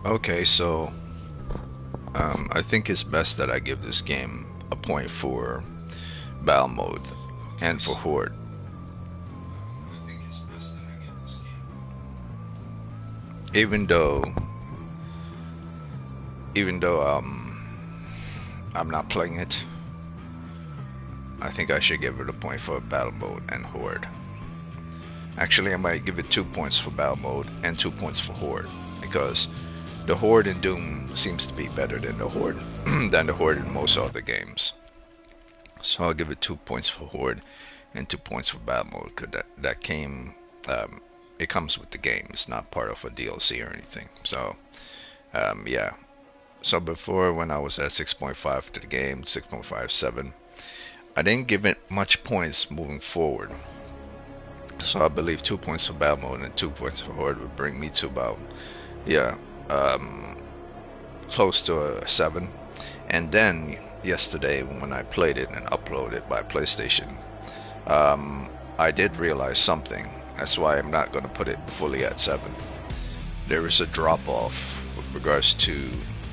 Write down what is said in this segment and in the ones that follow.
Okay, so I think it's best that I give this game a point for battle mode and for horde. Even though, even though I'm not playing it, I think I should give it a point for battle mode and horde. Actually, I might give it 2 points for battle mode and 2 points for horde because the horde in Doom seems to be better than the horde than the horde in most other games. So I'll give it 2 points for horde and 2 points for battle mode because that came um, it comes with the game. It's not part of a DLC or anything. So yeah. So before, when I was at 6.5 to the game, 6.57, I didn't give it much points moving forward. So I believe 2 points for battle mode and 2 points for horde would bring me to about, yeah, um, close to a 7. And then yesterday when I played it and uploaded it by PlayStation, um, I did realize something. That's why I'm not going to put it fully at 7. There is a drop off with regards to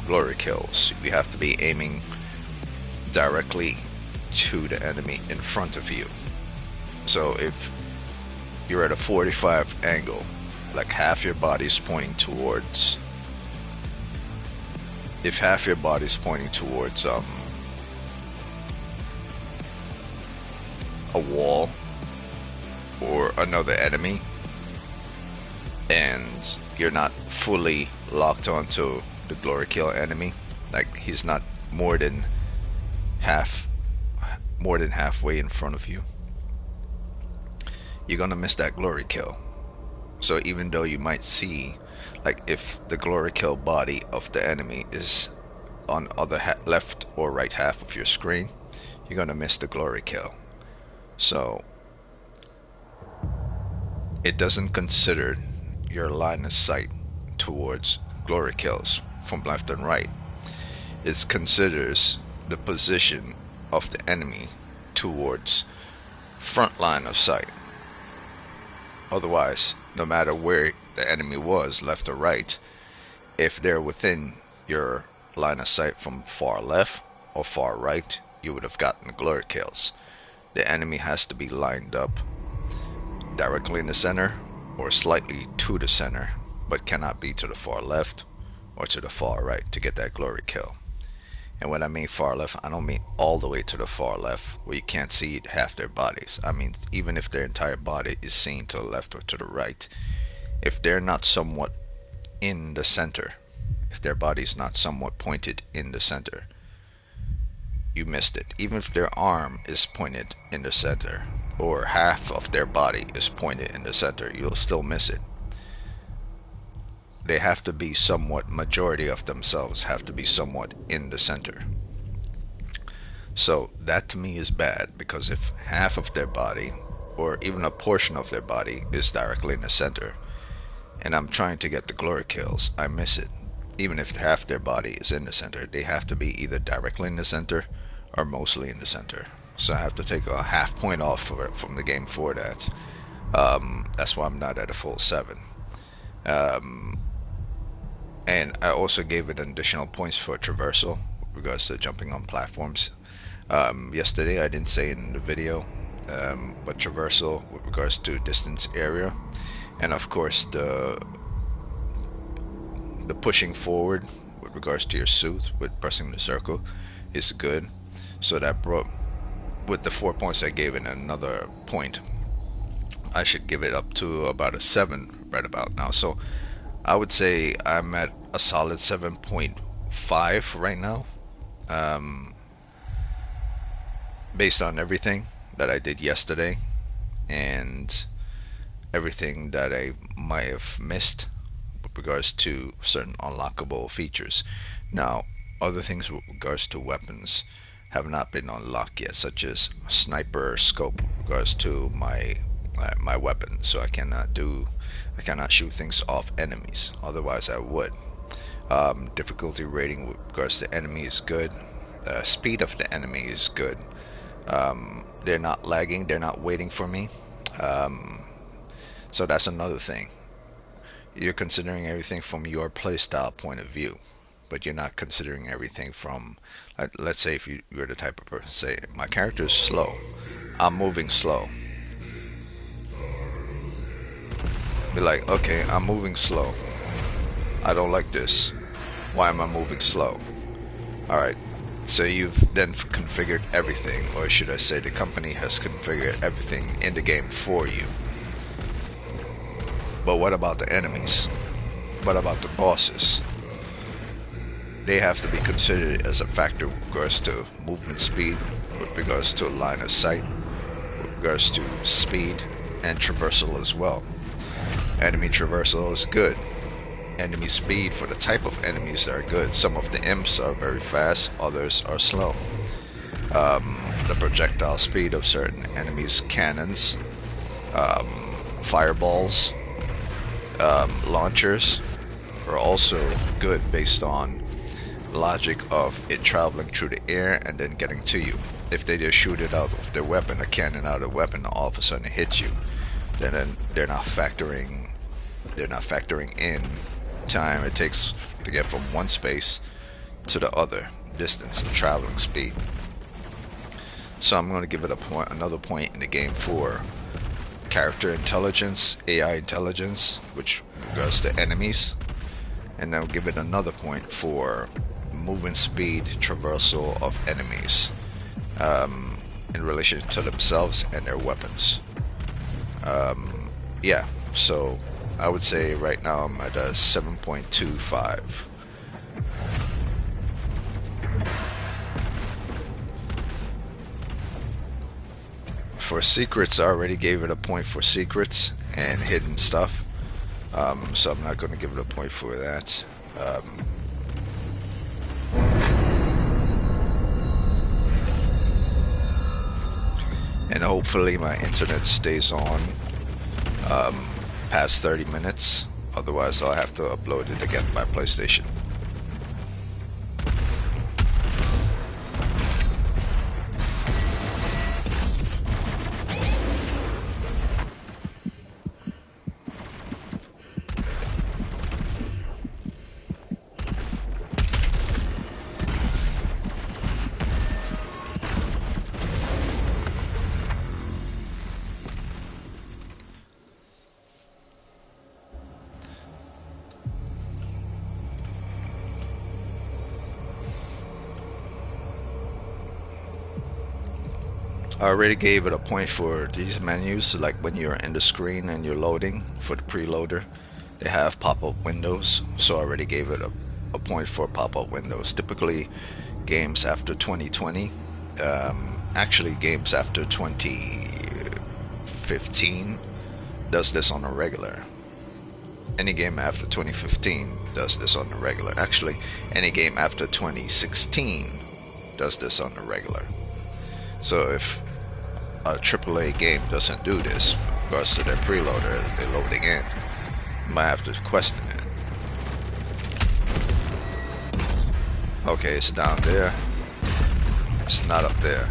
glory kills. You have to be aiming directly to the enemy in front of you. So if you're at a 45 angle, like half your body is pointing towards, if half your body is pointing towards a wall or another enemy, and you're not fully locked onto the glory kill enemy, like he's not more than half more than halfway in front of you, you're gonna miss that glory kill. So even though you might see, like if the glory kill body of the enemy is on other left or right half of your screen, you're gonna miss the glory kill. So it doesn't consider your line of sight towards glory kills from left and right. It considers the position of the enemy towards front line of sight. Otherwise, no matter where the enemy was, left or right, if they're within your line of sight from far left or far right, you would have gotten the glory kills. The enemy has to be lined up directly in the center or slightly to the center, but cannot be to the far left or to the far right to get that glory kill. And when I mean far left, I don't mean all the way to the far left where you can't see half their bodies. I mean even if their entire body is seen to the left or to the right, if they're not somewhat in the center, if their body is not somewhat pointed in the center, you missed it. Even if their arm is pointed in the center or half of their body is pointed in the center, you'll still miss it. They have to be somewhat, majority of themselves have to be somewhat in the center. So that to me is bad, because if half of their body or even a portion of their body is directly in the center and I'm trying to get the glory kills, I miss it. Even if half their body is in the center, they have to be either directly in the center or mostly in the center. So I have to take a half point off from the game for that. That's why I'm not at a full 7. Um, and I also gave it additional points for traversal with regards to jumping on platforms. Yesterday I didn't say it in the video, but traversal with regards to distance area, and of course the pushing forward with regards to your suit with pressing the circle is good. So that brought, with the 4 points I gave it another point, I should give it up to about a 7 right about now. So I would say I'm at a solid 7.5 right now, um, based on everything that I did yesterday and everything that I might have missed with regards to certain unlockable features. Now, other things with regards to weapons have not been unlocked yet, such as sniper scope with regards to my weapon. So I cannot shoot things off enemies. Otherwise, I would. Difficulty rating with regards to enemy is good. Speed of the enemy is good. They're not lagging. They're not waiting for me. Um, so that's another thing. You're considering everything from your playstyle point of view, but you're not considering everything from, let's say if you're the type of person, say, my character is slow, I'm moving slow. Be like, okay, I'm moving slow. I don't like this. Why am I moving slow? Alright, so you've then configured everything, or should I say the company has configured everything in the game for you. But what about the enemies? What about the bosses? They have to be considered as a factor with regards to movement speed, with regards to line of sight, with regards to speed and traversal as well. Enemy traversal is good. Enemy speed for the type of enemies that are good. Some of the imps are very fast, others are slow. The projectile speed of certain enemies' cannons, fireballs, launchers are also good based on logic of it traveling through the air and then getting to you. If they just shoot it out of their weapon, a cannon out of a weapon, all of a sudden it hits you, then they're not factoring in time it takes to get from one space to the other, distance and traveling speed. So I'm going to give it another point in the game for character intelligence, AI intelligence, which regards to enemies, and then I'll give it another point for movement speed, traversal of enemies in relation to themselves and their weapons. Yeah, so I would say right now I'm at a 7.25. For secrets, I already gave it a point for secrets and hidden stuff, so I'm not going to give it a point for that. And hopefully my internet stays on past 30 minutes, otherwise I'll have to upload it again by PlayStation. I already gave it a point for these menus, like when you're in the screen and you're loading for the preloader, they have pop-up windows, so I already gave it a point for pop-up windows. Typically games after 2020, actually games after 2015 does this on a regular. Any game after 2015 does this on the regular. Actually, any game after 2016 does this on the regular. So if a AAA game doesn't do this, with regards to their preloader, they're loading in, you might have to question it. Okay, it's down there. It's not up there.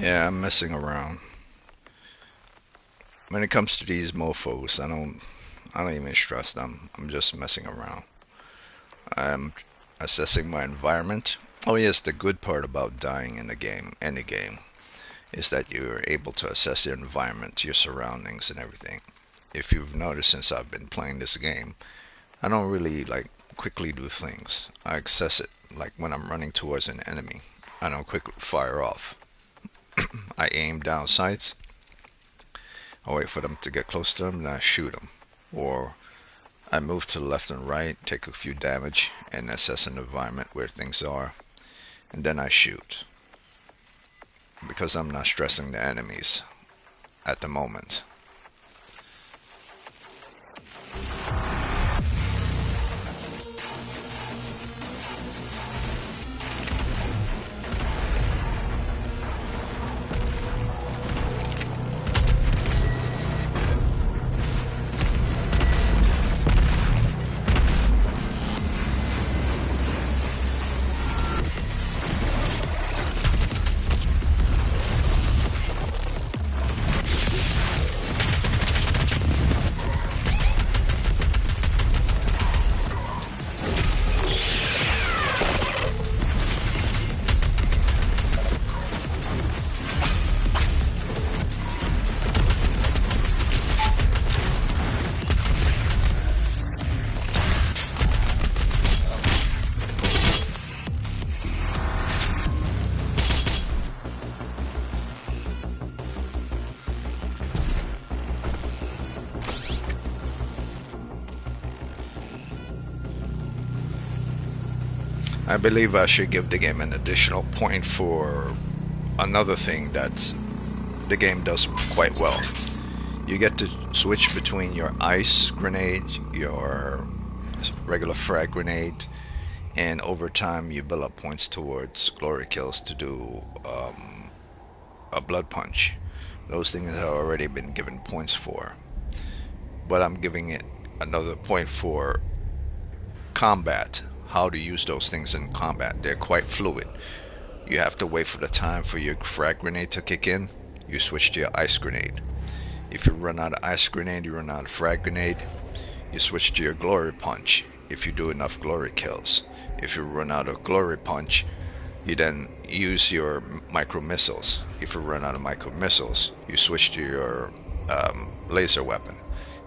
Yeah, I'm messing around. When it comes to these mofos, I don't even stress them. I'm just messing around. I'm assessing my environment. Oh yes, the good part about dying in the game, any game, is that you're able to assess your environment, your surroundings and everything. if you've noticed since I've been playing this game, I don't really like quickly do things. I access it like when I'm running towards an enemy. I don't quickly fire off. I aim down sights. I wait for them to get close to them, and I shoot them. Or I move to the left and right, take a few damage, and assess an environment where things are, and then I shoot. Because I'm not stressing the enemies at the moment. I believe I should give the game an additional point for another thing that the game does quite well. You get to switch between your ice grenade, your regular frag grenade, and over time you build up points towards glory kills to do a blood punch. Those things have already been given points for, but I'm giving it another point for combat. How to use those things in combat. They're quite fluid. You have to wait for the time for your frag grenade to kick in. You switch to your ice grenade. If you run out of ice grenade, you run out of frag grenade, you switch to your glory punch if you do enough glory kills. If you run out of glory punch, you then use your micro missiles. If you run out of micro missiles, you switch to your laser weapon.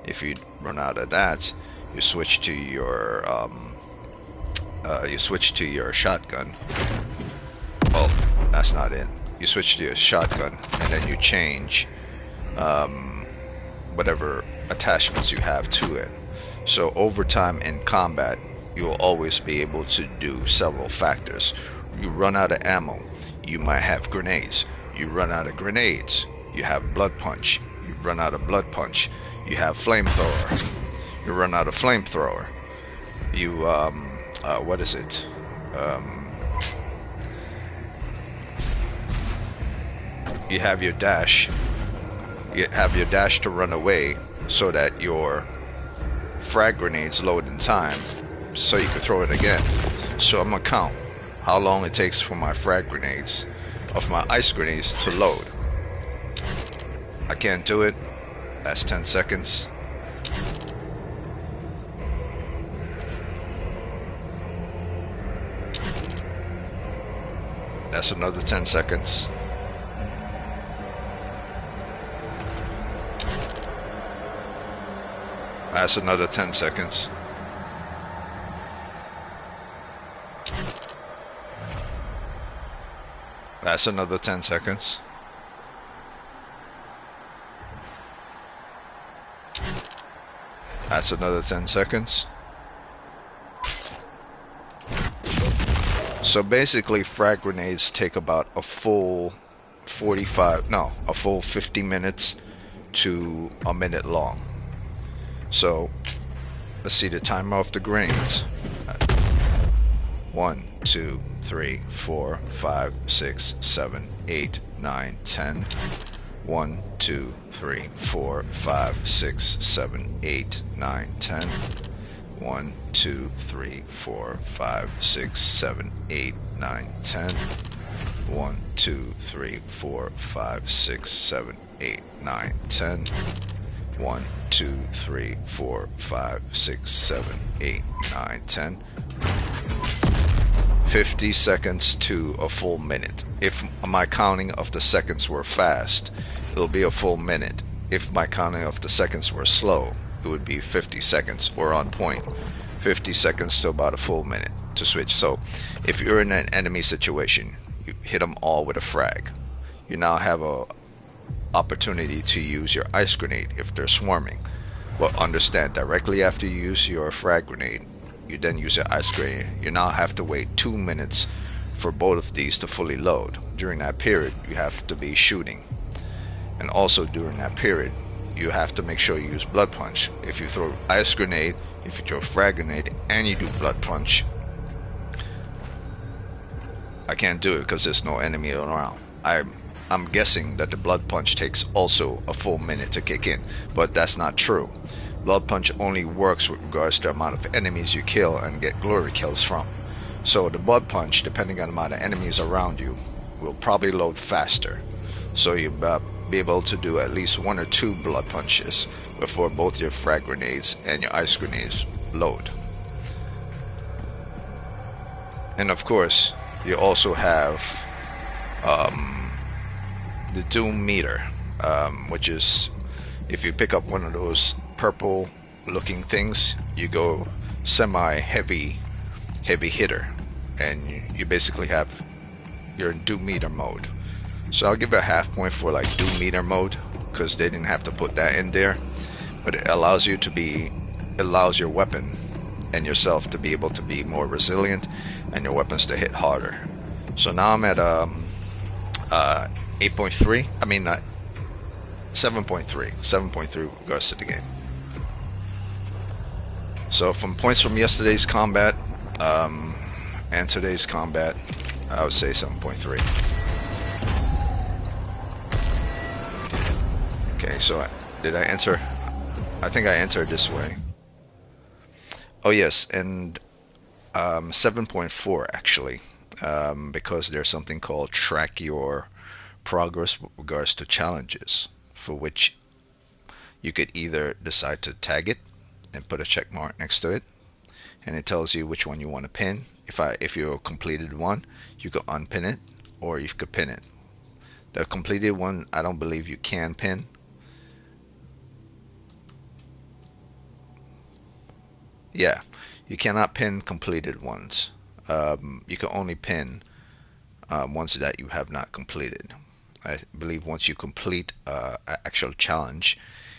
If you run out of that, you switch to your shotgun. Well, that's not it. You switch to your shotgun, and then you change whatever attachments you have to it. So over time in combat, you will always be able to do several factors. You run out of ammo, you might have grenades. You run out of grenades, you have blood punch. You run out of blood punch, you have flamethrower. You run out of flamethrower, you what is it? You have your dash. You have your dash to run away so that your frag grenades load in time so you can throw it again. So I'm gonna count how long it takes for my frag grenades, of my ice grenades, to load. I can't do it. That's 10 seconds. That's another 10 seconds. That's another 10 seconds. That's another 10 seconds. That's another 10 seconds. So basically, frag grenades take about a full 50 minutes to a minute long. So let's see the timer of the grenades. 1, 2, 3, 4, 5, 6, 7, 8, 9, 10. 1, 2, 3, 4, 5, 6, 7, 8, 9, 10. 1, 2, 3, 4, 5, 6, 7, 8, 9, 10. 1, 2, 3, 4, 5, 6, 7, 8, 9, 10. 1, 2, 3, 4, 5, 6, 7, 8, 9, 10. 50 seconds to a full minute. If my counting of the seconds were fast, it'll be a full minute. if my counting of the seconds were slow, it would be 50 seconds, or on point, 50 seconds to about a full minute to switch. So if you're in an enemy situation, you hit them all with a frag. You now have a opportunity to use your ice grenade if they're swarming. But understand, directly after you use your frag grenade, you then use your ice grenade, you now have to wait 2 minutes for both of these to fully load. During that period, you have to be shooting. And also during that period, you have to make sure you use blood punch. If you throw ice grenade, if you throw frag grenade, and you do blood punch, I can't do it because there's no enemy around. I'm guessing that the blood punch takes also a full minute to kick in, but that's not true. Blood punch only works with regards to the amount of enemies you kill and get glory kills from. So the blood punch, depending on the amount of enemies around you, will probably load faster. So you'll be able to do at least 1 or 2 blood punches before both your frag grenades and your ice grenades load. And of course, you also have the Doom meter, which is, if you pick up one of those purple looking things, you go semi-heavy hitter, and you basically have your Doom meter mode. So I'll give it a half point for like Doom meter mode, because they didn't have to put that in there, but it allows you to allows your weapon and yourself to be able to be more resilient and your weapons to hit harder. So now I'm at 8.3, I mean 7.3 regards to the game. So from points from yesterday's combat and today's combat, I would say 7.3. Okay, so did I enter? I think I entered this way. Oh yes, and 7.4 actually, because there's something called track your progress with regards to challenges, for which you could either decide to tag it and put a check mark next to it, and it tells you which one you want to pin. If you completed one, you could unpin it, or you could pin it. The completed one, I don't believe you can pin. Yeah, you cannot pin completed ones. You can only pin ones that you have not completed. I believe once you complete an actual challenge,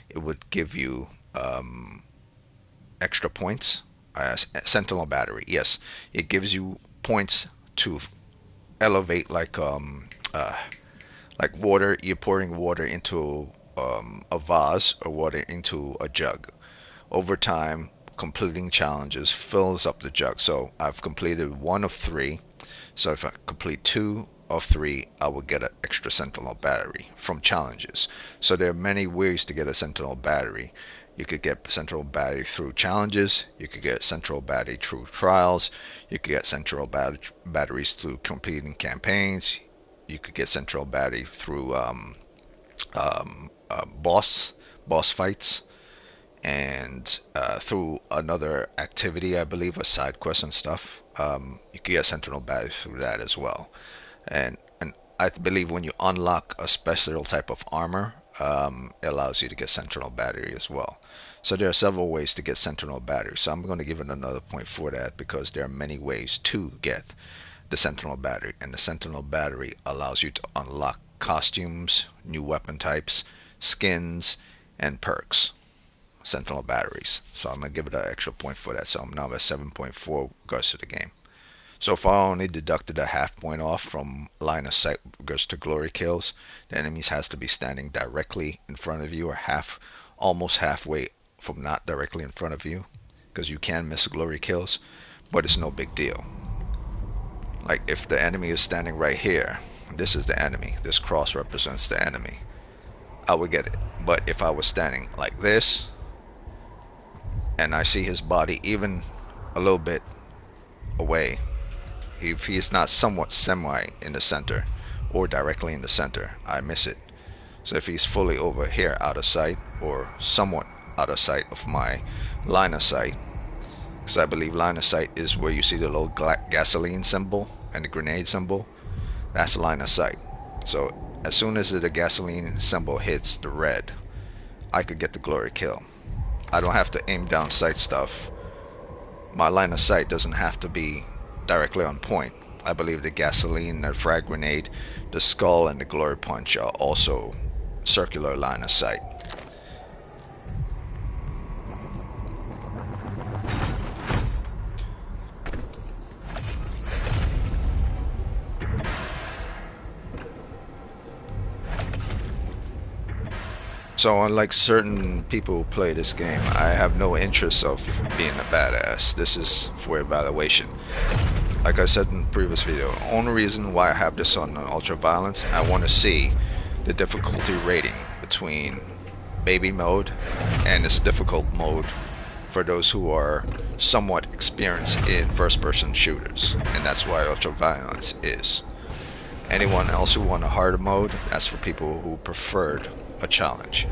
it would give you extra points. Sentinel battery, yes, it gives you points to elevate like water. You're pouring water into a vase or water into a jug. Over time, completing challenges fills up the jug. So I've completed 1 of 3. So if I complete 2 of 3, I will get an extra Sentinel battery from challenges. So there are many ways to get a Sentinel battery. You could get Sentinel battery through challenges. You could get Sentinel battery through trials. You could get Sentinel batteries through completing campaigns. You could get Sentinel battery through boss fights, and through another activity, I believe, a side quest and stuff. You can get Sentinel battery through that as well. And I believe when you unlock a special type of armor, it allows you to get Sentinel battery as well. So there are several ways to get Sentinel battery. So I'm going to give it another point for that, because there are many ways to get the Sentinel battery. And the Sentinel battery allows you to unlock costumes, new weapon types, skins, and perks. Sentinel batteries. So I'm going to give it an extra point for that. So I'm now at 7.4 regards to the game. So far I only deducted a half point off from line of sight regards to glory kills. The enemies has to be standing directly in front of you, or almost halfway from not directly in front of you, because you can miss glory kills, but it's no big deal. Like if the enemy is standing right here, this is the enemy, this cross represents the enemy, I would get it. But if I was standing like this, and I see his body even a little bit away, if he is not somewhat semi in the center or directly in the center, I miss it. So if he's fully over here out of sight, or somewhat out of sight of my line of sight, because I believe line of sight is where you see the little gasoline symbol and the grenade symbol, that's line of sight. So as soon as the gasoline symbol hits the red, I could get the glory kill. I don't have to aim down sight stuff. My line of sight doesn't have to be directly on point. I believe the gasoline, the frag grenade, the skull, and the glory punch are also circular line of sight. So unlike certain people who play this game, I have no interest of being a badass. This is for evaluation. Like I said in the previous video, the only reason why I have this on ultra violence, I want to see the difficulty rating between baby mode and this difficult mode for those who are somewhat experienced in first person shooters, and that's why ultra violence is. Anyone else who want a harder mode, that's for people who preferred a challenge.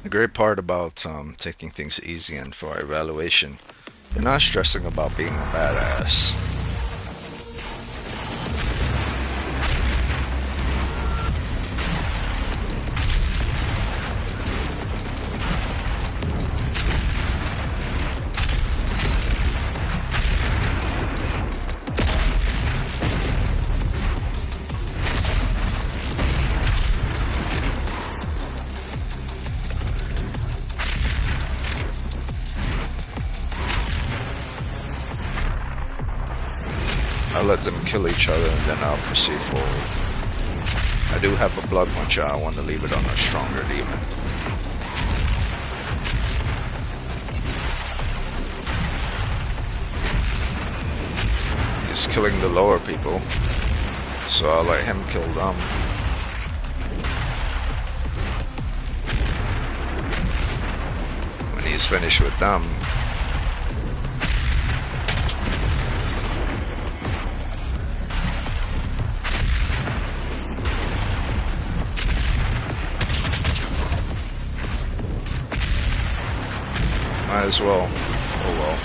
The great part about taking things easy and for evaluation, you're not stressing about being a badass. let them kill each other and then I'll proceed forward. I do have a blood puncher, I want to leave it on a stronger demon. He's killing the lower people, so I'll let him kill them. When he's finished with them, might as well. Oh well.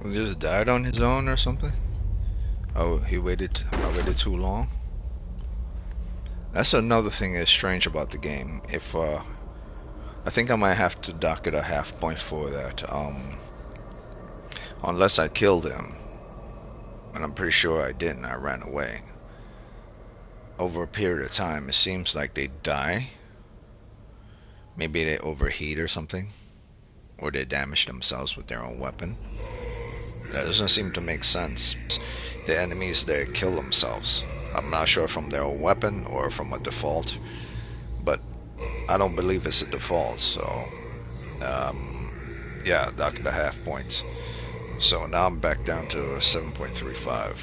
He just died on his own or something? Oh, I waited too long? That's another thing that's strange about the game. If, I think I might have to dock it a half point for that, unless I killed him. And I'm pretty sure I didn't, I ran away. Over a period of time, it seems like they die. Maybe they overheat or something. Or they damage themselves with their own weapon. That doesn't seem to make sense. The enemies there kill themselves. I'm not sure from their own weapon or from a default, but I don't believe it's a default, so yeah, dock the half points. So now I'm back down to 7.35.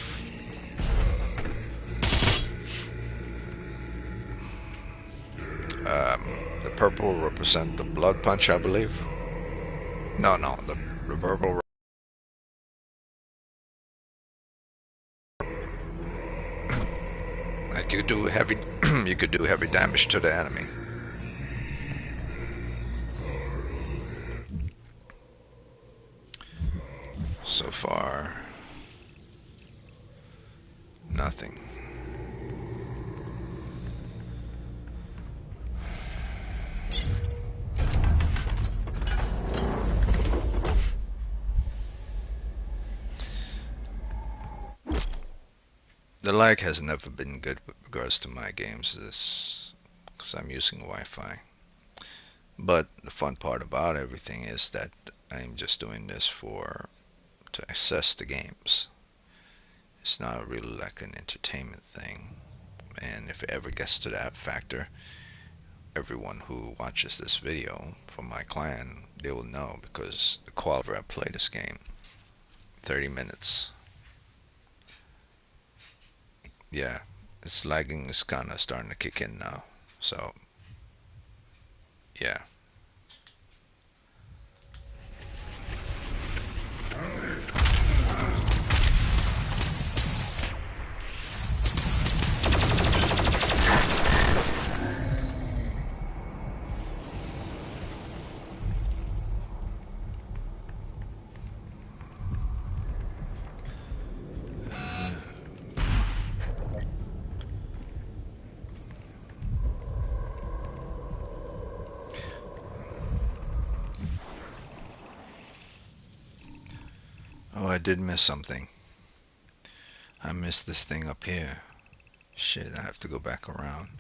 The purple represent the blood punch, I believe. No, the purple. Like you do heavy, you could do heavy damage to the enemy. So far, nothing. The lag has never been good with regards to my games, because I'm using Wi-Fi. But the fun part about everything is that I'm just doing this to access the games. It's not really like an entertainment thing. And if it ever gets to that factor, everyone who watches this video from my clan, they will know, because the quality I play this game, 30 minutes. Yeah, it's lagging is kind of starting to kick in now. So, yeah. Oh, I did miss something. I missed this thing up here. Shit, I have to go back around.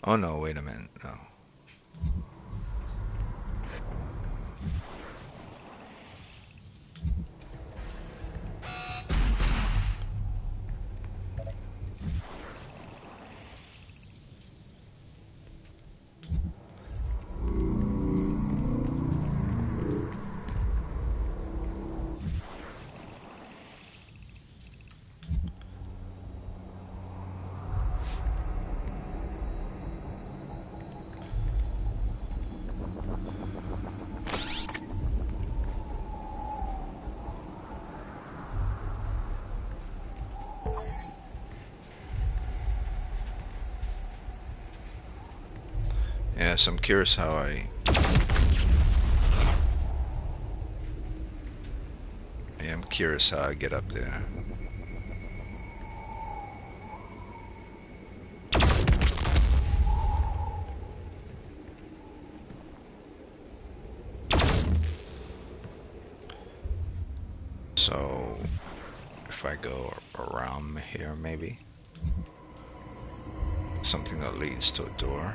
Oh no, wait a minute, no. Yes, I'm curious how I am curious how I get up there. So if I go around here, maybe something that leads to a door.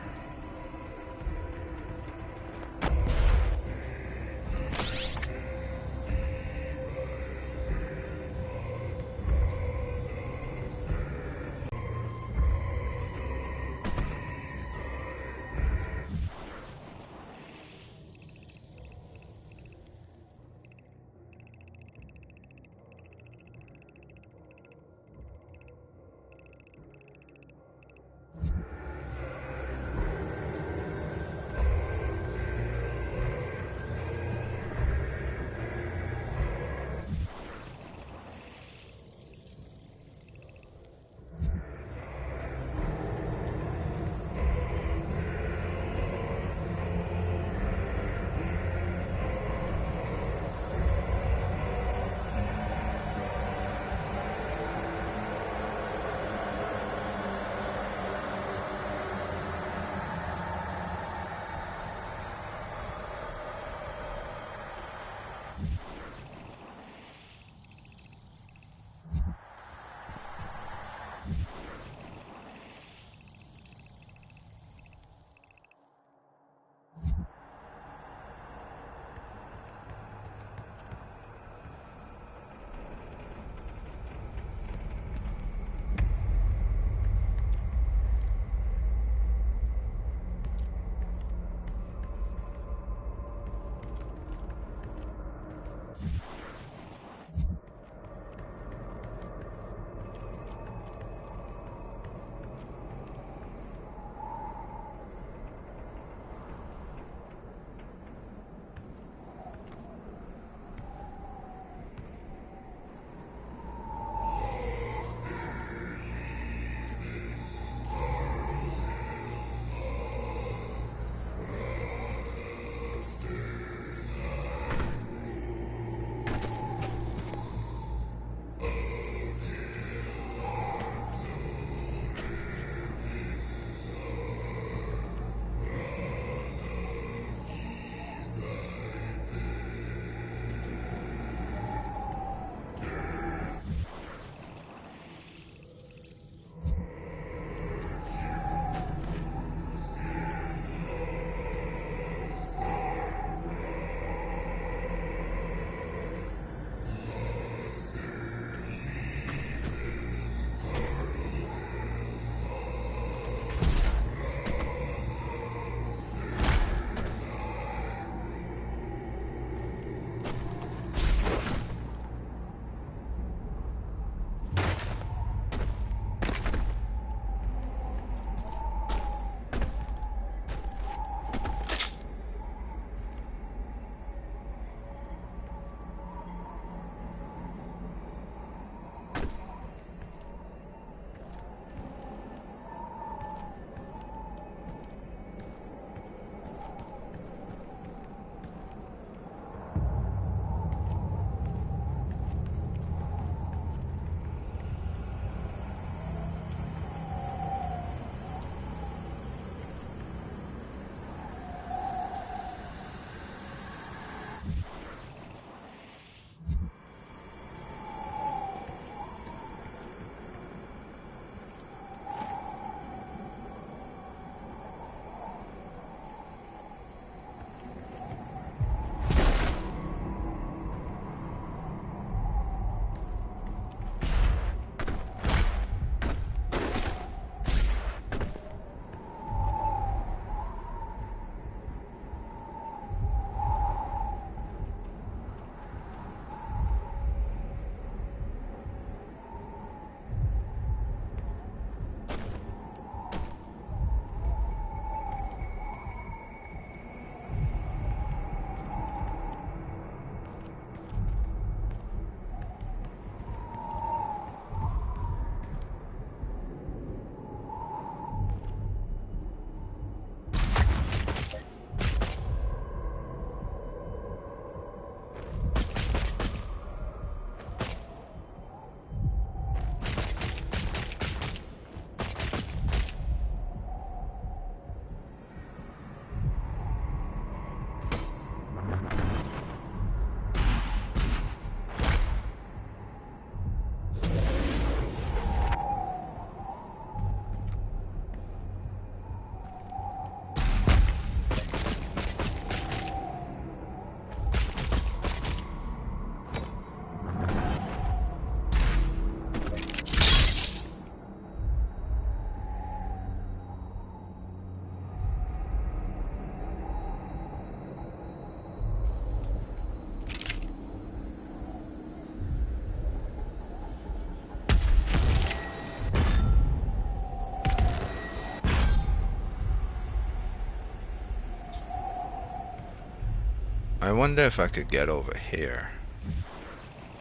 I wonder if I could get over here.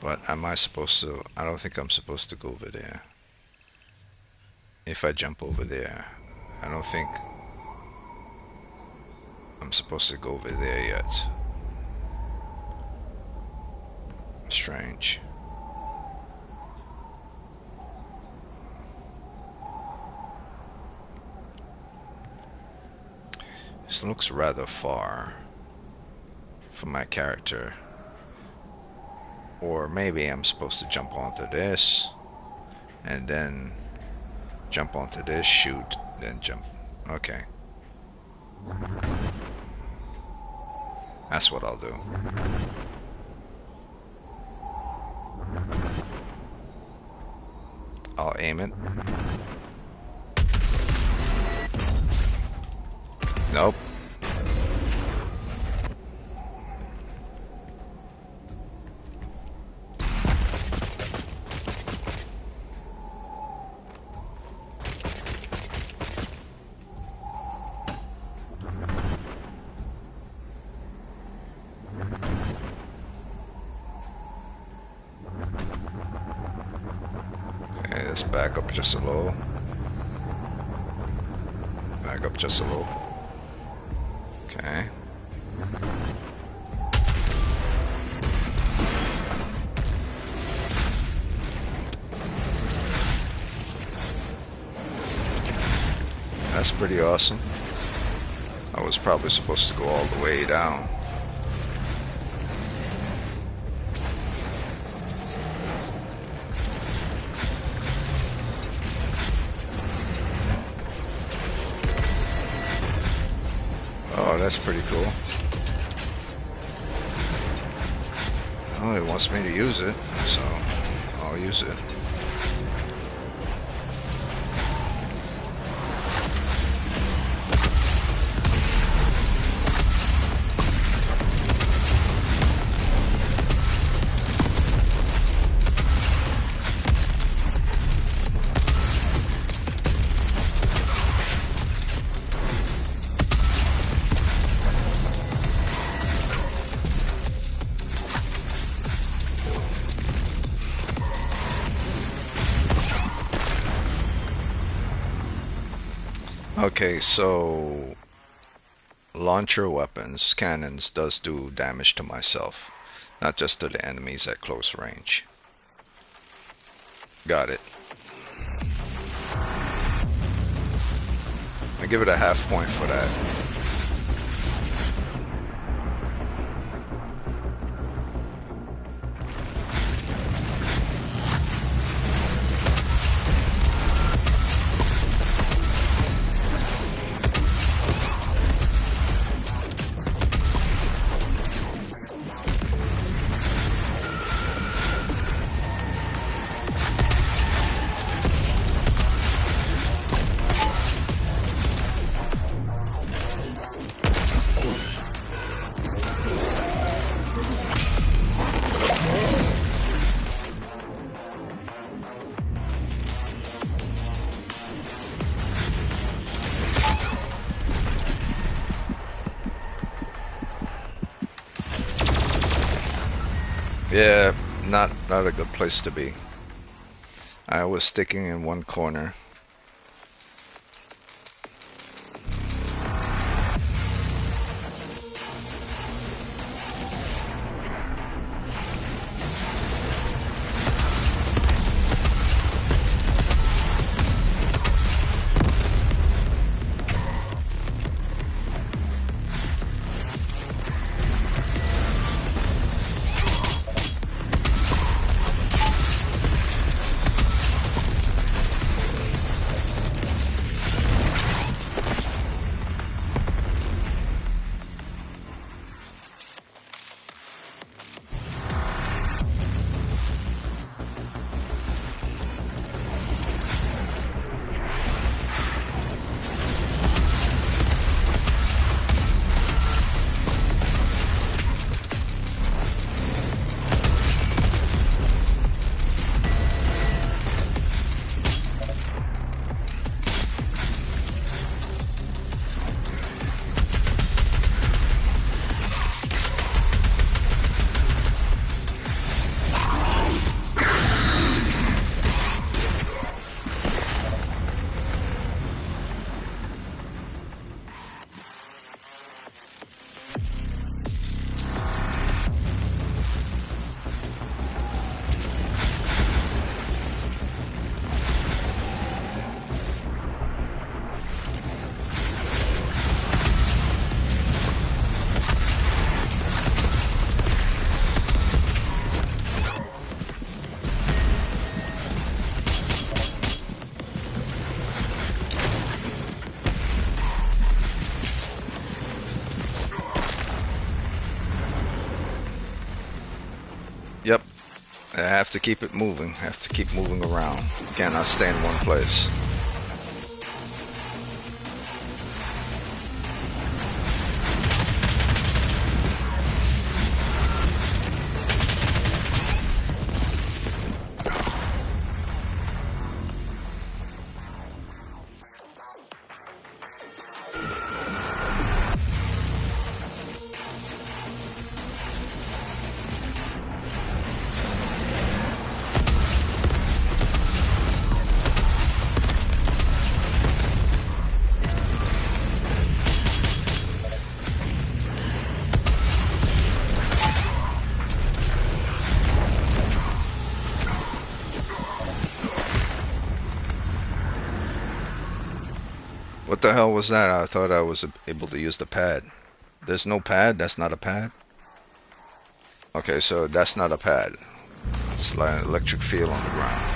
But am I supposed to? I don't think I'm supposed to go over there. If I jump over there, I don't think I'm supposed to go over there yet. Strange. This looks rather far from my character. Or maybe I'm supposed to jump onto this and then jump onto this, shoot, then jump. Okay. That's what I'll do. I'll aim it. Nope. Okay, let's back up just a little. Back up just a little. Okay. That's pretty awesome. I was probably supposed to go all the way down. Oh, that's pretty cool. Oh, it wants me to use it, so I'll use it. Okay, so launcher weapons, cannons, does do damage to myself, not just to the enemies at close range. Got it. I give it a half point for that. Yeah, not a good place to be. I was sticking in one corner. Yep. I have to keep it moving. I have to keep moving around. Cannot stay in one place. What the hell was that? I thought I was able to use the pad. There's no pad? That's not a pad? Okay, so that's not a pad. It's like an electric field on the ground.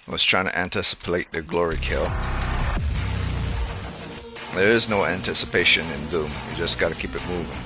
I was trying to anticipate the glory kill. There is no anticipation in Doom. You just gotta keep it moving.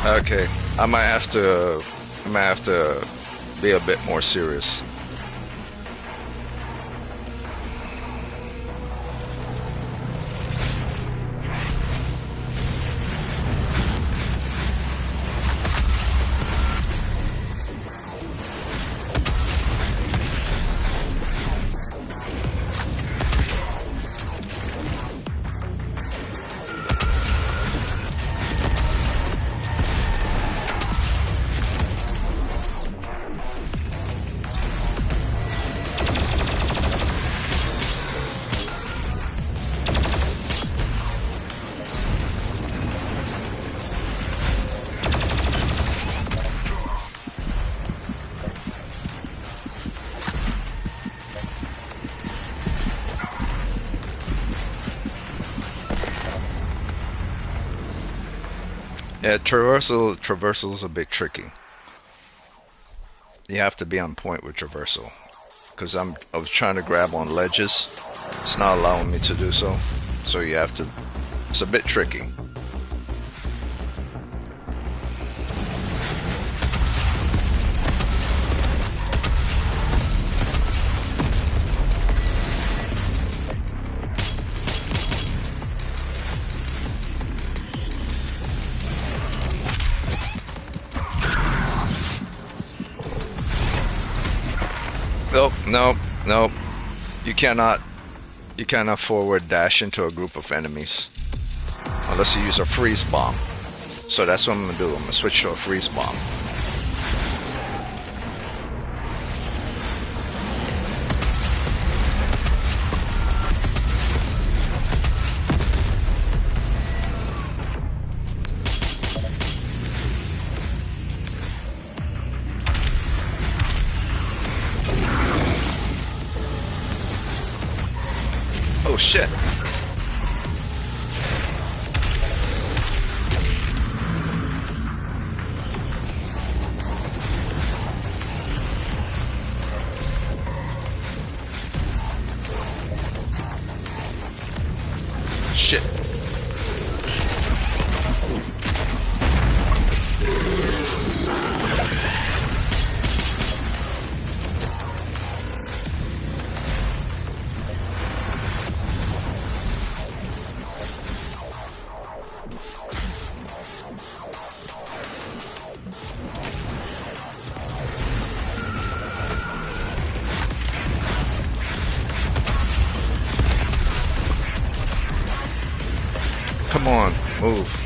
Okay, I might have to be a bit more serious. Yeah, traversal is a bit tricky. You have to be on point with traversal, because I was trying to grab on ledges. It's not allowing me to do so. So you have to. It's a bit tricky. Nope, nope. Nope. You cannot. You cannot forward dash into a group of enemies unless you use a freeze bomb. So that's what I'm gonna do. I'm gonna switch to a freeze bomb. Oh shit. Shit. Come on, move.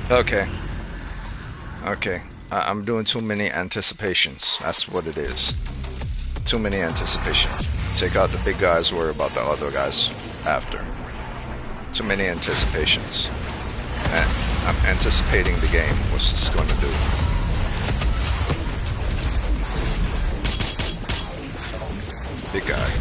Okay. Okay. I'm doing too many anticipations. That's what it is. Too many anticipations. Take out the big guys, worry about the other guys after. Too many anticipations. And I'm anticipating the game, what's this going to do. Big guy.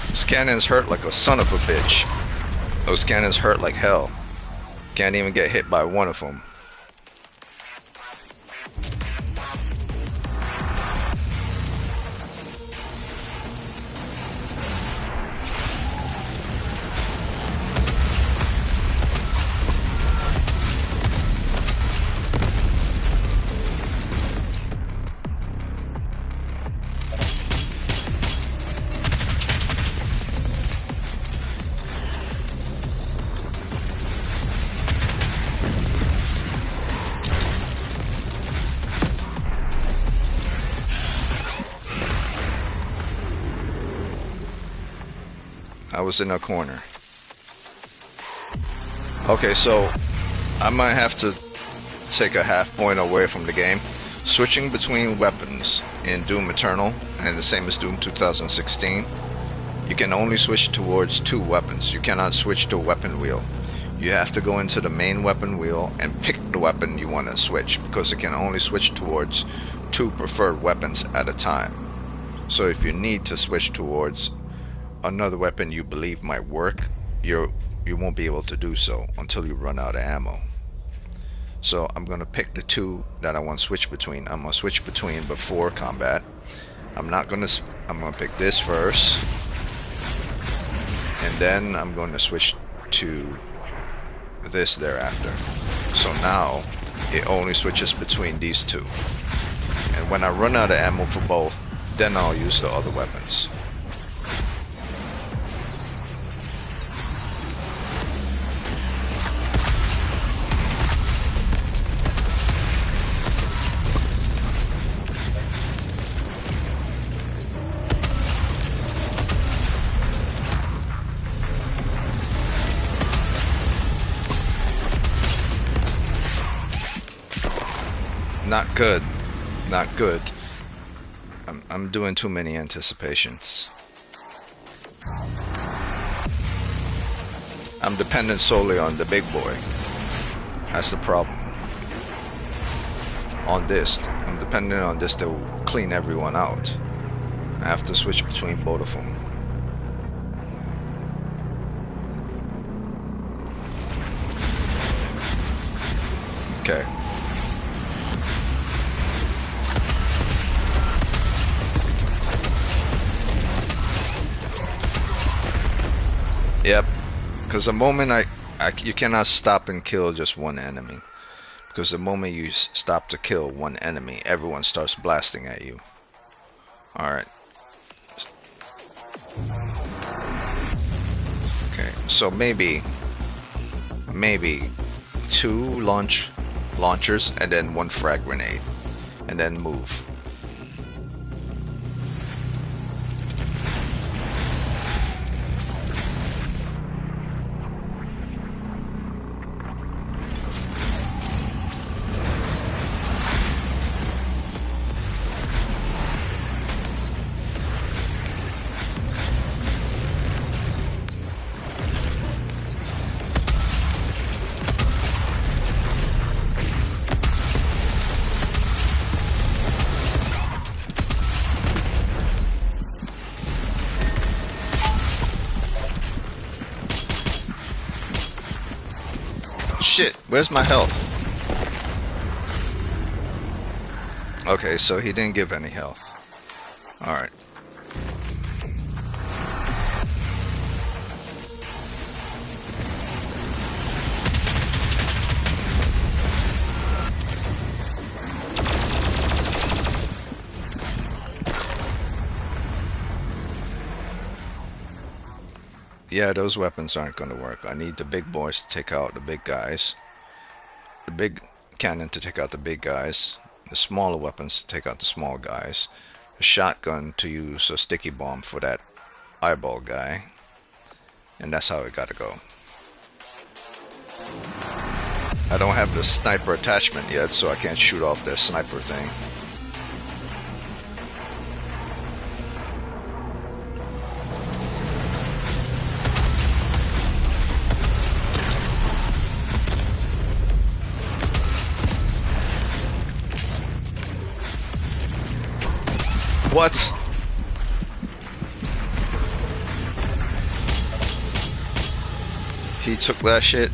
Those cannons hurt like a son of a bitch. Those cannons hurt like hell. Can't even get hit by one of them. I was in a corner. Okay, so I might have to take a half point away from the game. Switching between weapons in Doom Eternal, and the same as Doom 2016, you can only switch towards two weapons. You cannot switch to a weapon wheel. You have to go into the main weapon wheel and pick the weapon you want to switch, because it can only switch towards two preferred weapons at a time. So if you need to switch towards another weapon you believe might work, you won't be able to do so until you run out of ammo. So I'm gonna pick the two that I want to switch between. I'm gonna switch between before combat. I'm gonna pick this first, and then I'm going to switch to this thereafter. So now it only switches between these two, and when I run out of ammo for both, then I'll use the other weapons. Not good. Not good. I'm doing too many anticipations. I'm dependent solely on the big boy. That's the problem. On this, I'm dependent on this to clean everyone out. I have to switch between both of them. Okay. Yep. Because the moment you cannot stop and kill just one enemy. Because the moment you stop to kill one enemy, everyone starts blasting at you. Alright. Okay, so maybe 2 launchers and then 1 frag grenade. And then move. Shit, where's my health? Okay, so he didn't give any health. Alright. Yeah, those weapons aren't going to work. I need the big boys to take out the big guys. The big cannon to take out the big guys. The smaller weapons to take out the small guys. A shotgun to use a sticky bomb for that eyeball guy. And that's how it gotta go. I don't have the sniper attachment yet, so I can't shoot off their sniper thing. What? He took that shit.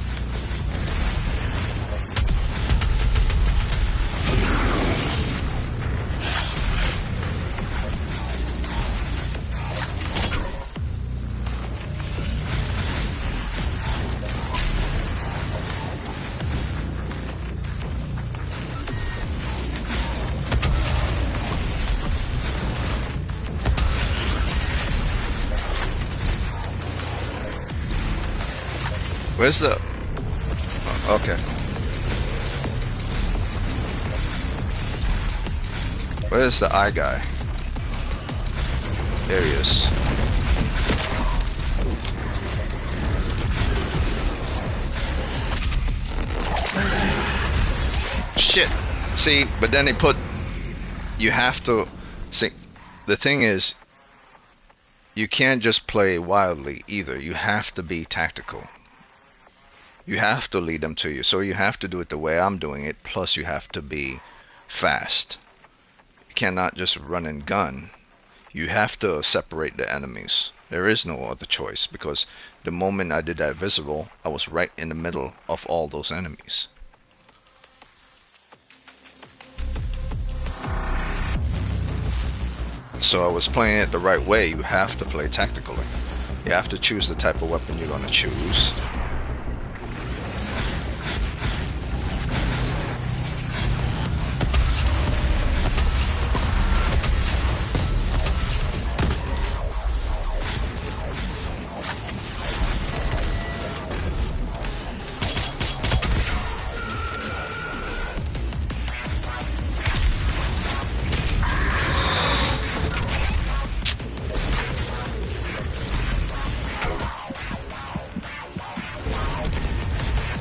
Where's the... Oh, okay. Where's the eye guy? There he is. Shit! See, but then they put... You have to... See, the thing is... You can't just play wildly either. You have to be tactical. You have to lead them to you, so you have to do it the way I'm doing it, plus you have to be fast. You cannot just run and gun. You have to separate the enemies. There is no other choice, because the moment I did that visible, I was right in the middle of all those enemies. So I was playing it the right way. You have to play tactically. You have to choose the type of weapon you're going to choose.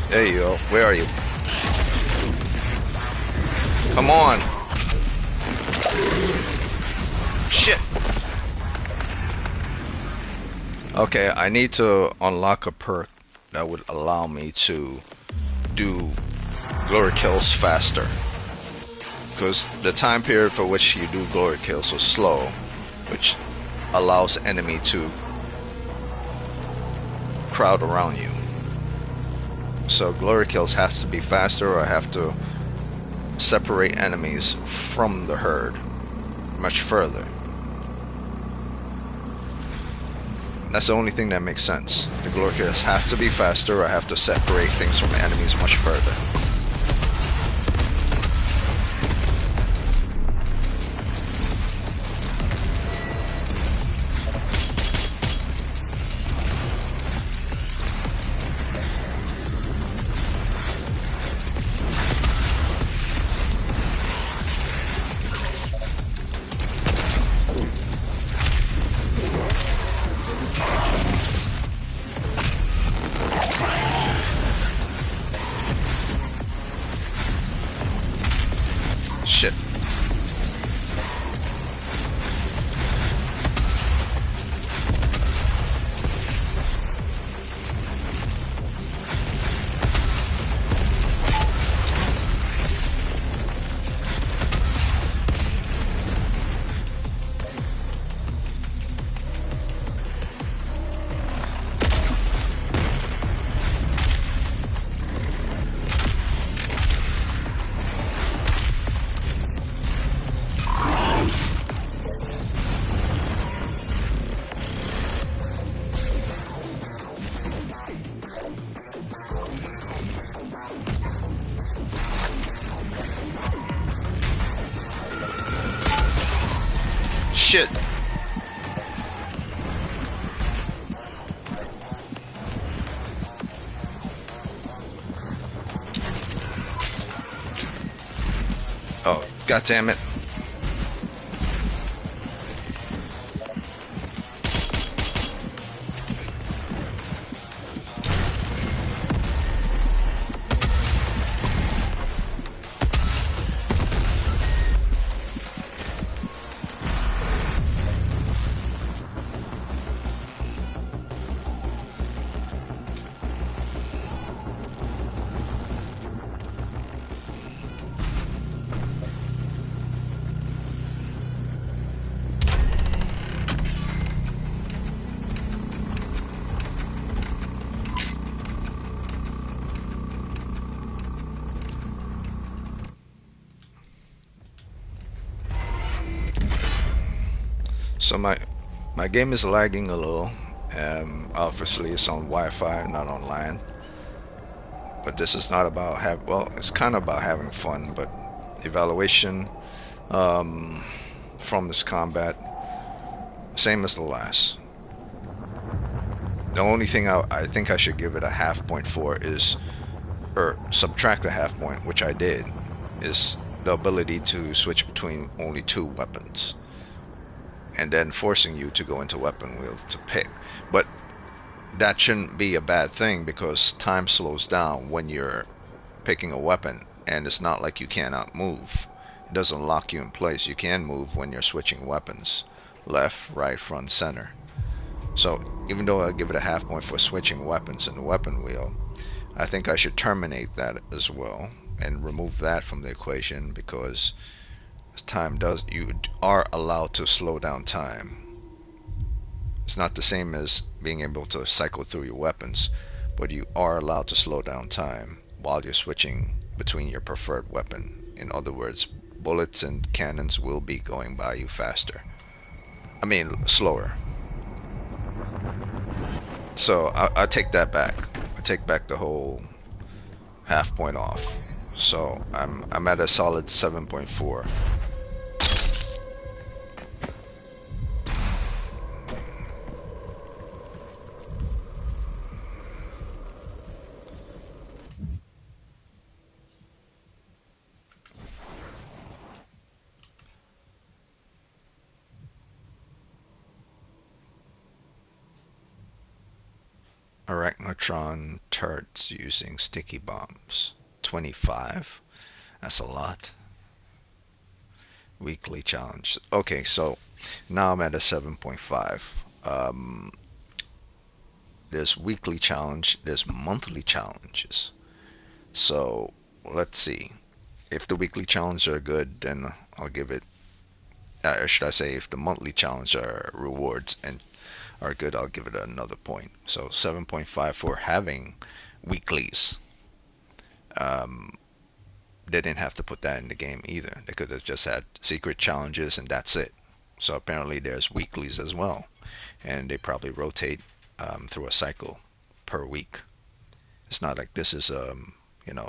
There you go. Where are you? Come on. Shit. Okay, I need to unlock a perk that would allow me to do glory kills faster. Because the time period for which you do glory kills is slow, which allows enemy to crowd around you. So glory kills has to be faster, or I have to separate enemies from the herd much further. That's the only thing that makes sense. The glory kills has to be faster, or I have to separate things from enemies much further. Shit. Shit. Oh, god damn it. So my game is lagging a little. Obviously it's on Wi-Fi, not online. But this is not about it's kind of about having fun, but evaluation from this combat, same as the last. The only thing I think I should give it a half point for is, or subtract a half point, which I did, is the ability to switch between only 2 weapons. And then forcing you to go into weapon wheel to pick. But that shouldn't be a bad thing, because time slows down when you're picking a weapon, and it's not like you cannot move. It doesn't lock you in place. You can move when you're switching weapons. Left, right, front, center. So even though I give it a half point for switching weapons in the weapon wheel, I think I should terminate that as well and remove that from the equation, because you are allowed to slow down time. It's not the same as being able to cycle through your weapons, but you are allowed to slow down time while you're switching between your preferred weapon. In other words, bullets and cannons will be going by you faster. I mean, slower. So I take that back. I take back the whole half point off. So I'm at a solid 7.4. Arachnotron turrets using sticky bombs. 25? That's a lot. Weekly challenge. Okay, so now I'm at a 7.5. Um, there's weekly challenge, there's monthly challenges. So let's see. If the weekly challenges are good, then I'll give it, or should I say, if the monthly challenge are rewards and are good, I'll give it another point. So 7.5 for having weeklies. Um, they didn't have to put that in the game either. They could have just had secret challenges and that's it. So apparently there's weeklies as well, and they probably rotate through a cycle per week. It's not like this is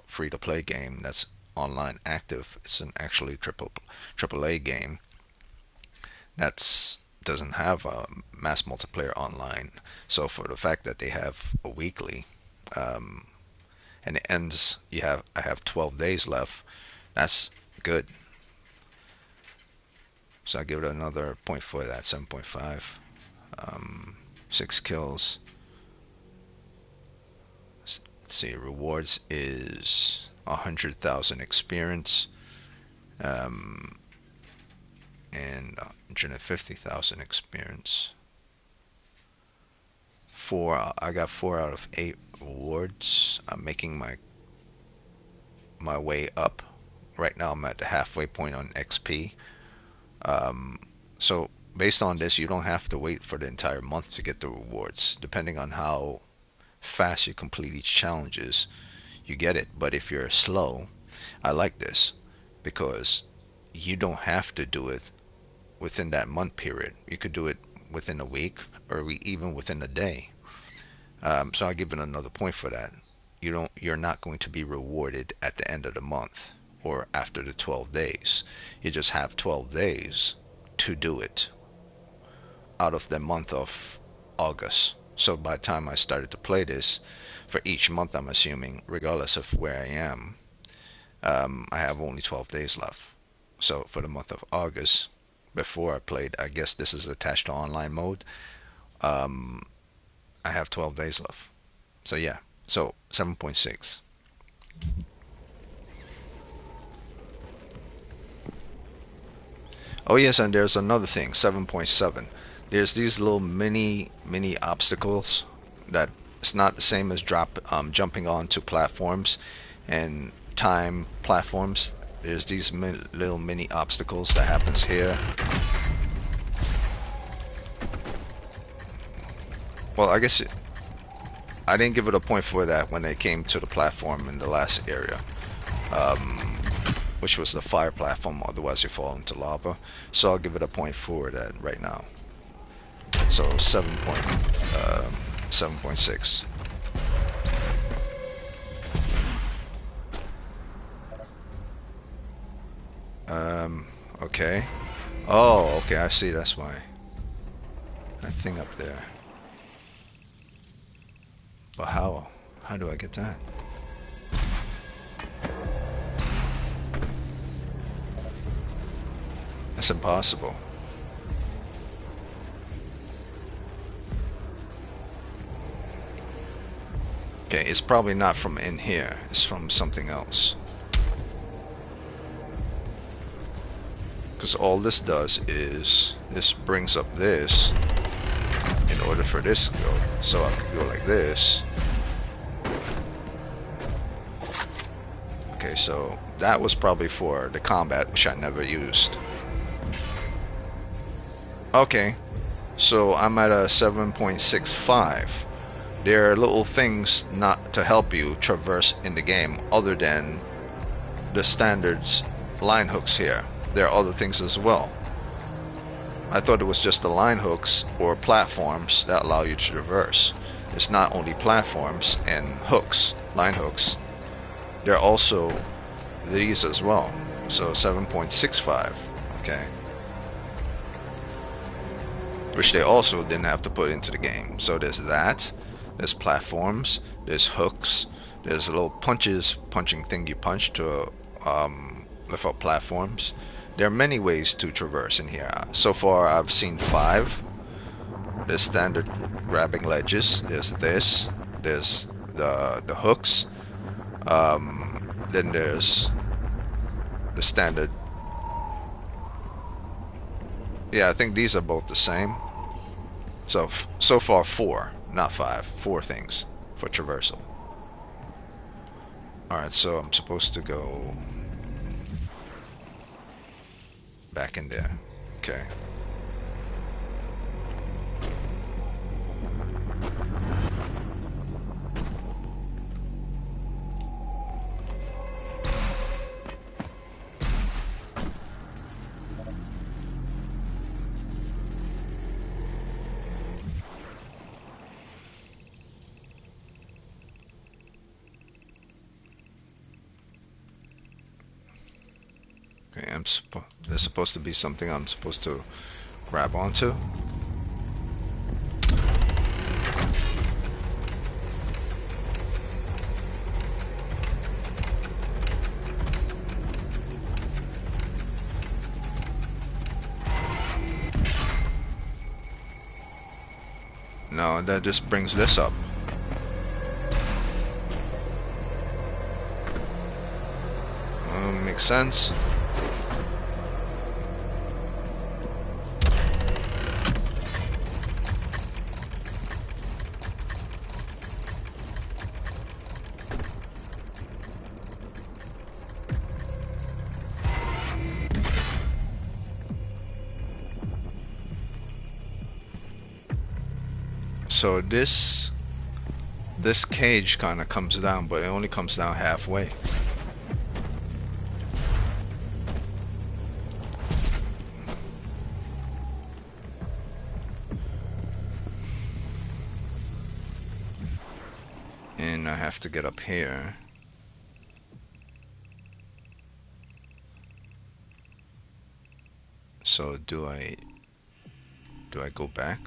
free to play game that's online active. It's an actually triple A game that's doesn't have a mass multiplayer online. So for the fact that they have a weekly, um, and it ends, I have 12 days left. That's good. So I give it another point for that, 7.5. 6 kills. Let's see, rewards is 100,000 experience, and 150,000 experience. I got 4 out of 8 rewards. I'm making my way up. Right now I'm at the halfway point on XP. So based on this, you don't have to wait for the entire month to get the rewards. Depending on how fast you complete each challenges, you get it. But if you're slow, I like this because you don't have to do it within that month period. You could do it within a week or even within a day. So I give it another point for that. You're not going to be rewarded at the end of the month or after the 12 days. You just have 12 days to do it out of the month of August. So by the time I started to play this, for each month, I'm assuming, regardless of where I am, I have only 12 days left. So for the month of August, before I played, I guess this is attached to online mode, I have 12 days left. So yeah, so 7.6. Oh yes, and there's another thing, 7.7. There's these little mini obstacles that it's not the same as jumping onto platforms and time platforms. There's these little mini obstacles that happens here. Well, I guess I didn't give it a point for that when they came to the platform in the last area, which was the fire platform, otherwise you fall into lava. So I'll give it a point for that right now. So 7.6. Okay. Oh, okay, I see, that's why. That thing up there. But how? How do I get that? That's impossible. Okay, it's probably not from in here. It's from something else. Because all this does is this brings up this in order for this to go. So I could go like this. Okay, so that was probably for the combat, which I never used. Okay, so I'm at a 7.65. There are little things not to help you traverse in the game other than the standards line hooks here. There are other things as well. I thought it was just the line hooks or platforms that allow you to traverse. It's not only platforms and hooks, line hooks. There are also these as well. So 7.65, okay. Which they also didn't have to put into the game. So there's that, there's platforms, there's hooks, there's a little punching thing you punch to lift up platforms. There are many ways to traverse in here. So far I've seen 5. There's standard grabbing ledges, there's this, there's the hooks, then there's the standard Yeah, I think these are both the same. So far 4, not 5. 4 things for traversal. Alright, so I'm supposed to go back in there. Okay. Okay, there's supposed to be something I'm supposed to grab onto. No, that just brings this up. Makes sense. So this cage kind of comes down, but it only comes down halfway. And I have to get up here. So do I go back?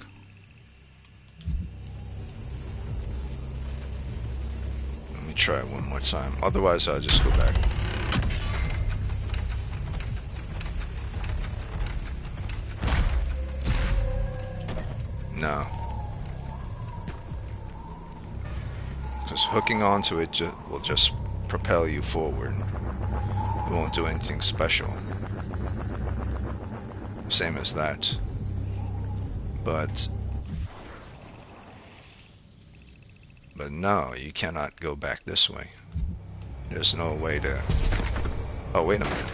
Let me try it one more time. Otherwise I'll just go back. No. Just hooking onto it will just propel you forward. It won't do anything special. Same as that. But no, you cannot go back this way. There's no way to... Oh, wait a minute.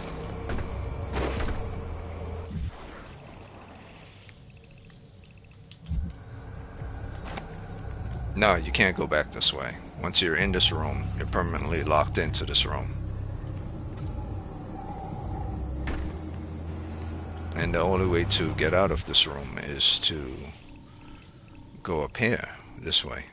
No, you can't go back this way. Once you're in this room, you're permanently locked into this room. And the only way to get out of this room is to go up here, this way.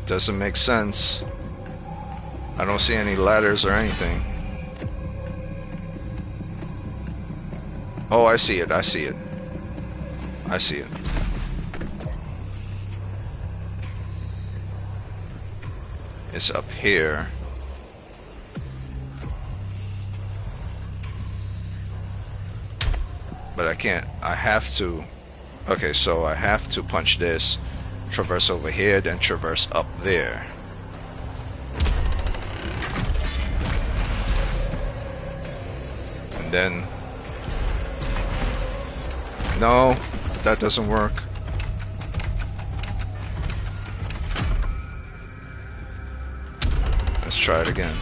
Doesn't make sense. I don't see any ladders or anything. Oh, I see it. I see it. I see it. It's up here. But I can't. I have to. Okay, so I have to punch this. Traverse over here, then traverse up there. And then... No, that doesn't work. Let's try it again.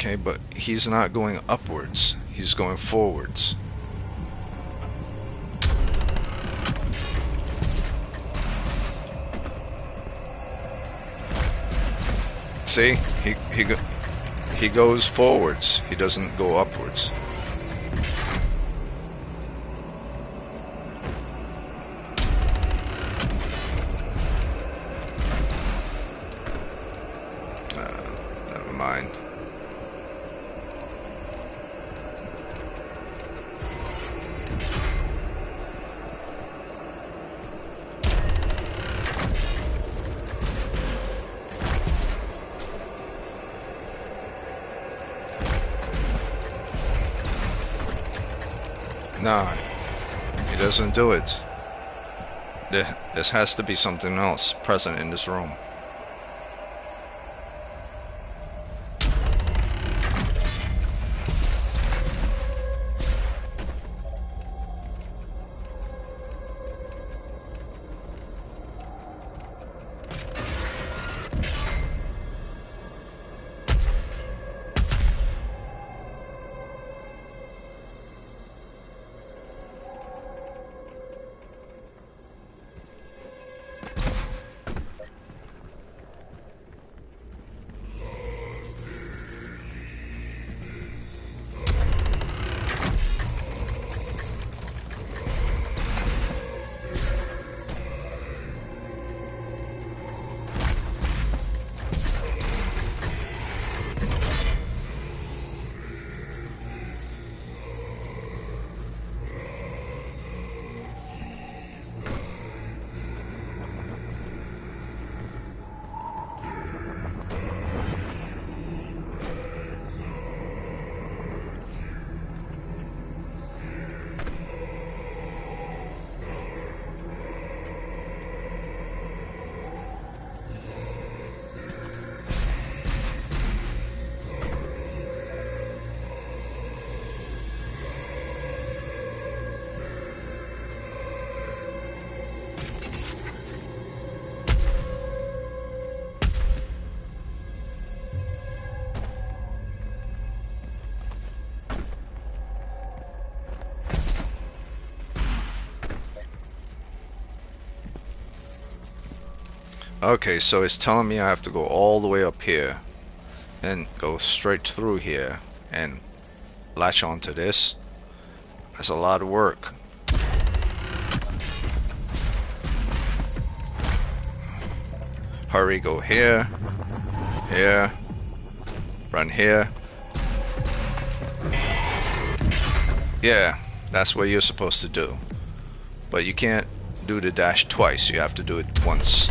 Okay, but he's not going upwards. He's going forwards. See? He goes forwards. He doesn't go upwards. Never mind. No, he doesn't do it. This has to be something else present in this room. Okay, so it's telling me I have to go all the way up here and go straight through here and latch onto this. That's a lot of work. Hurry, go here, here, run here. Yeah, that's what you're supposed to do. But you can't do the dash twice, you have to do it once.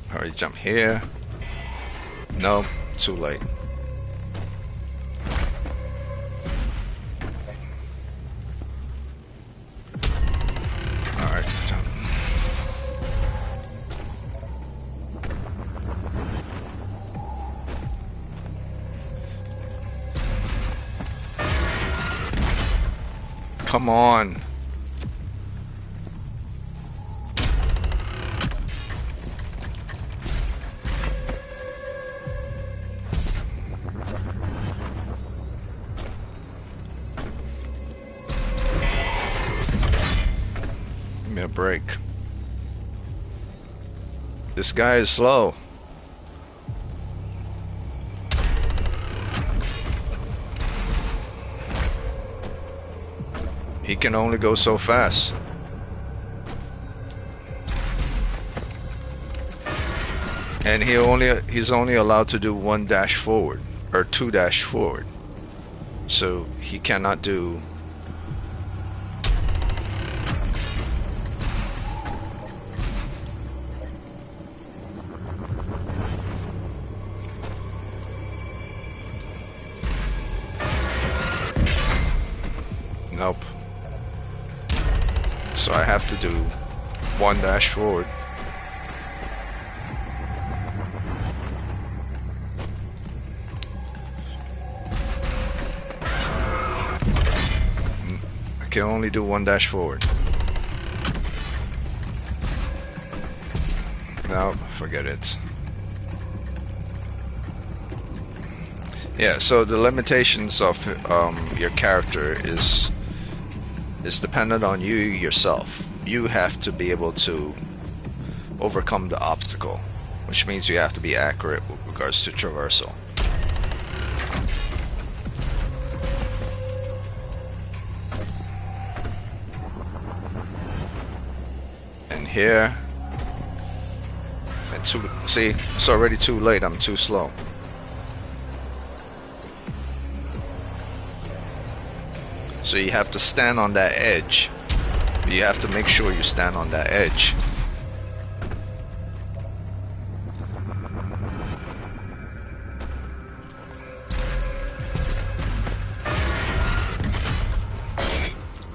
Hurry, jump here. No, too late. Alright, jump. Come on. Give me a break. This guy is slow. He can only go so fast. And he's only allowed to do one dash forward or two dash forward. So he cannot do nope. So I have to do one dash forward. I can only do one dash forward. No, forget it. Yeah, so the limitations of your character is dependent on you yourself. You have to be able to overcome the obstacle, which means you have to be accurate with regards to traversal. And here, and see, it's already too late. I'm too slow. So you have to stand on that edge. You have to make sure you stand on that edge.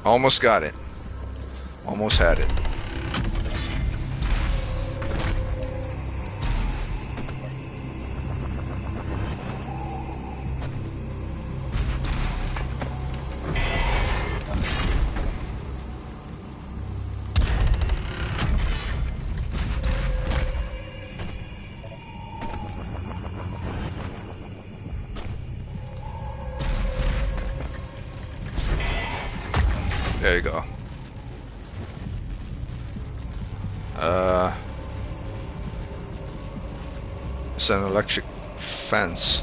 Almost got it. Almost had it. There you go. It's an electric fence.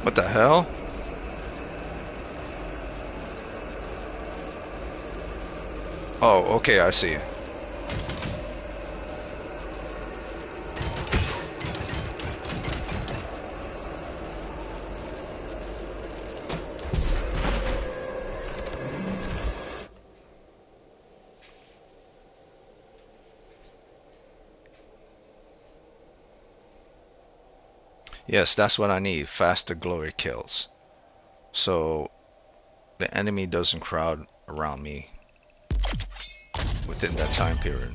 What the hell? Oh, okay, I see. Yes, that's what I need. Faster glory kills. So the enemy doesn't crowd around me within that time period.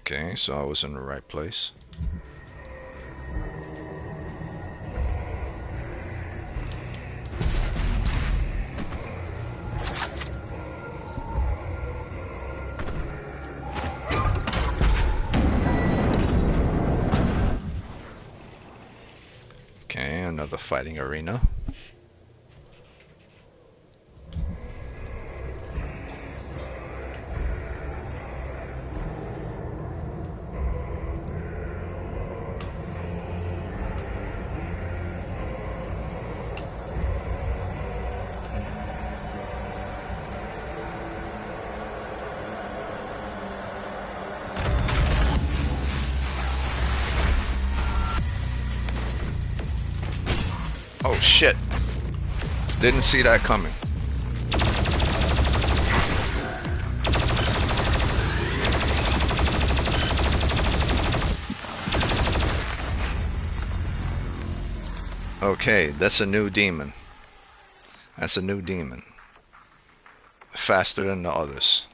Okay, so I was in the right place. Okay, another fighting arena. Oh shit. Didn't see that coming. Okay, that's a new demon. That's a new demon. Faster than the others.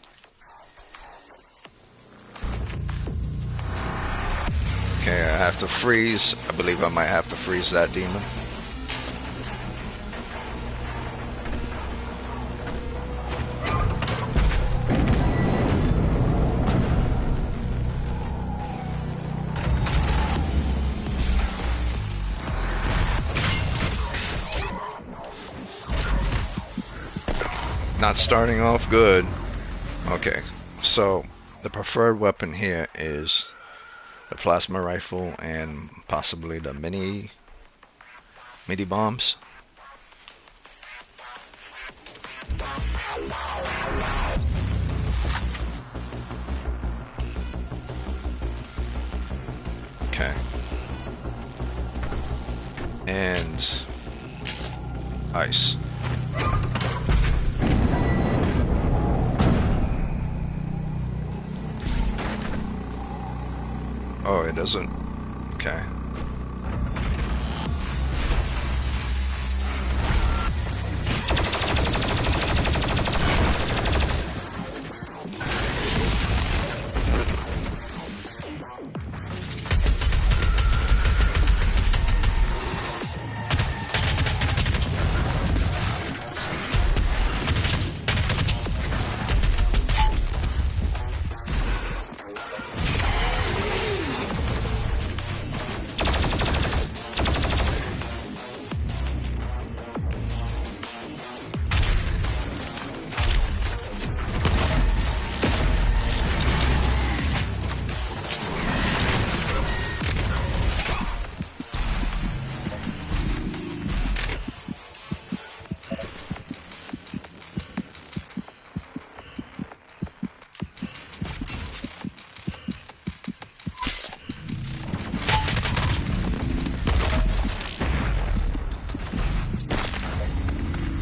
Okay, I have to freeze. I believe I might have to freeze that demon. Not starting off good. Okay, so the preferred weapon here is the plasma rifle and possibly the mini bombs. Okay. And ice. Oh, it doesn't. Okay.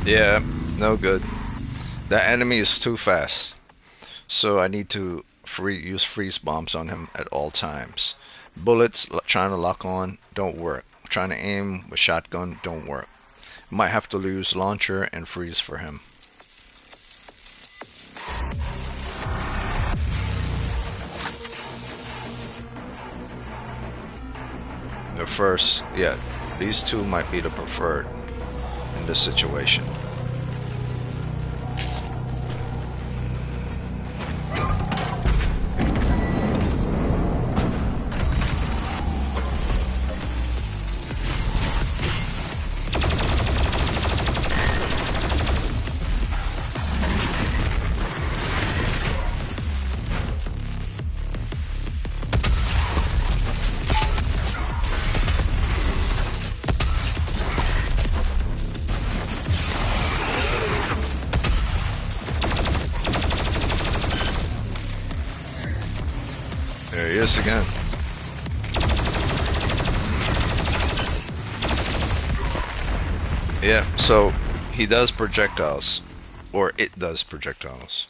Yeah, no good. That enemy is too fast. So I need to use freeze bombs on him at all times. Bullets trying to lock on don't work. Trying to aim with shotgun don't work. Might have to use launcher and freeze for him. The first, yeah, these two might be the preferred in this situation. There he is again. Yeah, so he does projectiles, or it does projectiles.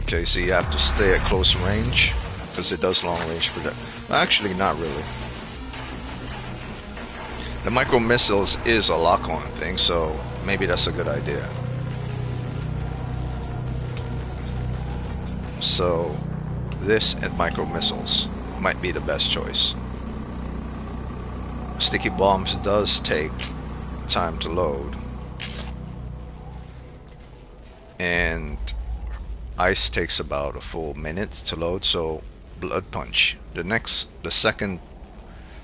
Okay, so you have to stay at close range, because it does long range project. Actually, not really. The micro missiles is a lock-on thing, so maybe that's a good idea. So this and micro missiles might be the best choice. Sticky bombs does take time to load, and ice takes about a full minute to load. So blood punch. The second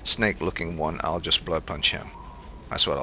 snake looking one, I'll just blood punch him. That's what I'll do.